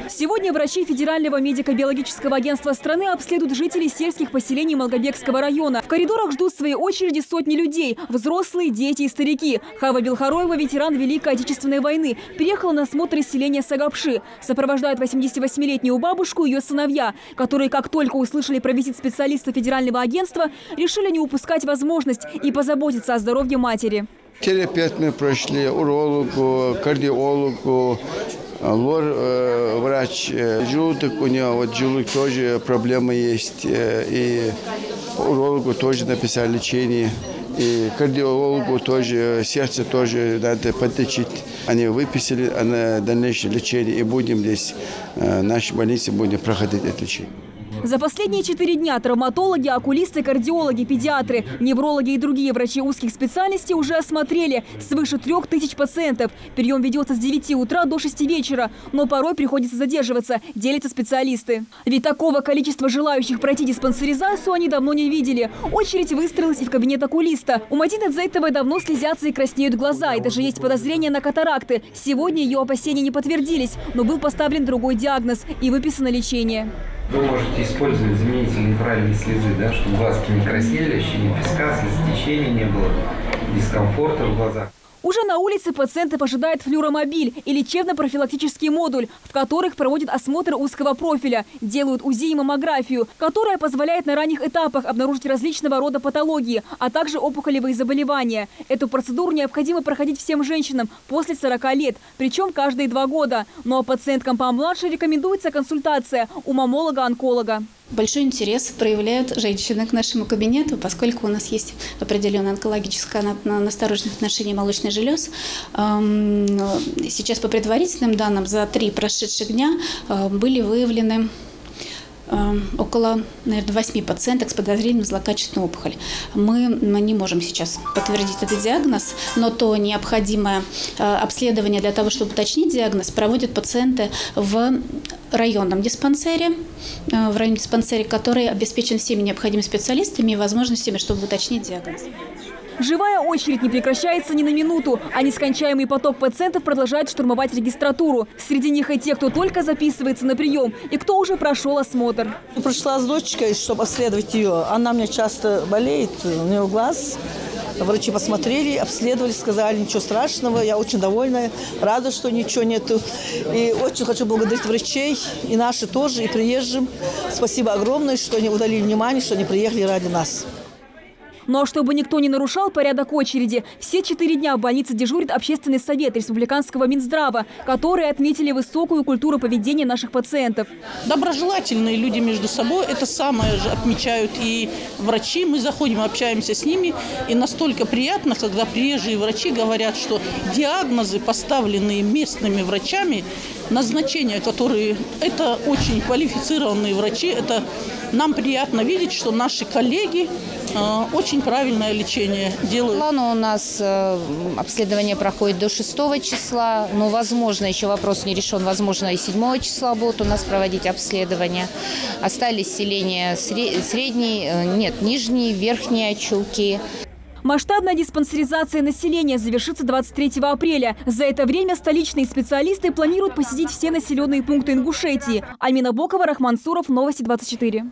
Сегодня врачи Федерального медико-биологического агентства страны обследуют жителей сельских поселений Малгобекского района. В коридорах ждут своей очереди сотни людей – взрослые, дети и старики. Хава Белхароева, ветеран Великой Отечественной войны, переехала на осмотр из селения Сагапши. Сопровождают 88-летнюю бабушку и ее сыновья, которые, как только услышали про визит специалиста Федерального агентства, решили не упускать возможность и позаботиться о здоровье матери. Терапевт мы прошли, урологу, кардиологу, лор-врач, желудок у него, вот желудок тоже проблемы есть, и урологу тоже написали лечение, и кардиологу тоже, сердце тоже надо подлечить. Они выписали на дальнейшее лечение, и будем здесь, в нашей больнице, будем проходить это лечение. За последние 4 дня травматологи, окулисты, кардиологи, педиатры, неврологи и другие врачи узких специальностей уже осмотрели свыше 3000 пациентов. Прием ведется с 9 утра до 6 вечера, но порой приходится задерживаться, делятся специалисты. Ведь такого количества желающих пройти диспансеризацию они давно не видели. Очередь выстроилась и в кабинет окулиста. У Мадины Дзейтовой давно слезятся и краснеют глаза, и даже есть подозрение на катаракты. Сегодня ее опасения не подтвердились, но был поставлен другой диагноз и выписано лечение. Вы можете использовать заменитель натуральной слезы, да, чтобы глазки не краснели, ощущение песка, слезотечения не было, дискомфорта в глазах. Уже на улице пациентов ожидает флюромобиль и лечебно-профилактический модуль, в которых проводят осмотр узкого профиля, делают УЗИ и маммографию, которая позволяет на ранних этапах обнаружить различного рода патологии, а также опухолевые заболевания. Эту процедуру необходимо проходить всем женщинам после 40 лет, причем каждые 2 года. Ну а пациенткам помладше рекомендуется консультация у маммолога-онколога. Большой интерес проявляют женщины к нашему кабинету, поскольку у нас есть определенная онкологическая настороженность в отношении молочных желез. Сейчас по предварительным данным за 3 прошедших дня были выявлены около, наверное, 8 пациенток с подозрением на злокачественную опухоль. Мы не можем сейчас подтвердить этот диагноз, но то необходимое обследование для того, чтобы уточнить диагноз, проводят пациенты в районном диспансере, который обеспечен всеми необходимыми специалистами и возможностями, чтобы уточнить диагноз. Живая очередь не прекращается ни на минуту, а нескончаемый поток пациентов продолжает штурмовать регистратуру. Среди них и те, кто только записывается на прием, и кто уже прошел осмотр. Пришла с дочкой, чтобы обследовать ее. Она у меня часто болеет, у нее глаз. Врачи посмотрели, обследовали, сказали, ничего страшного. Я очень довольна, рада, что ничего нету. И очень хочу благодарить врачей, и наши тоже, и приезжим. Спасибо огромное, что они уделили внимание, что они приехали ради нас. Но чтобы никто не нарушал порядок очереди, все 4 дня в больнице дежурит Общественный совет Республиканского Минздрава, которые отметили высокую культуру поведения наших пациентов. Доброжелательные люди между собой, это самое же отмечают и врачи. Мы заходим, общаемся с ними, и настолько приятно, когда приезжие врачи говорят, что диагнозы, поставленные местными врачами, назначения, которые это очень квалифицированные врачи, это нам приятно видеть, что наши коллеги очень правильное лечение делают. План у нас обследование проходит до 6 числа, но, возможно, еще вопрос не решен, возможно, и 7 числа будут у нас проводить обследование. Остались селения нижние, верхние Очулки. Масштабная диспансеризация населения завершится 23 апреля. За это время столичные специалисты планируют посетить все населенные пункты Ингушетии. Альмина Бокова, Рахман Суров, Новости 24.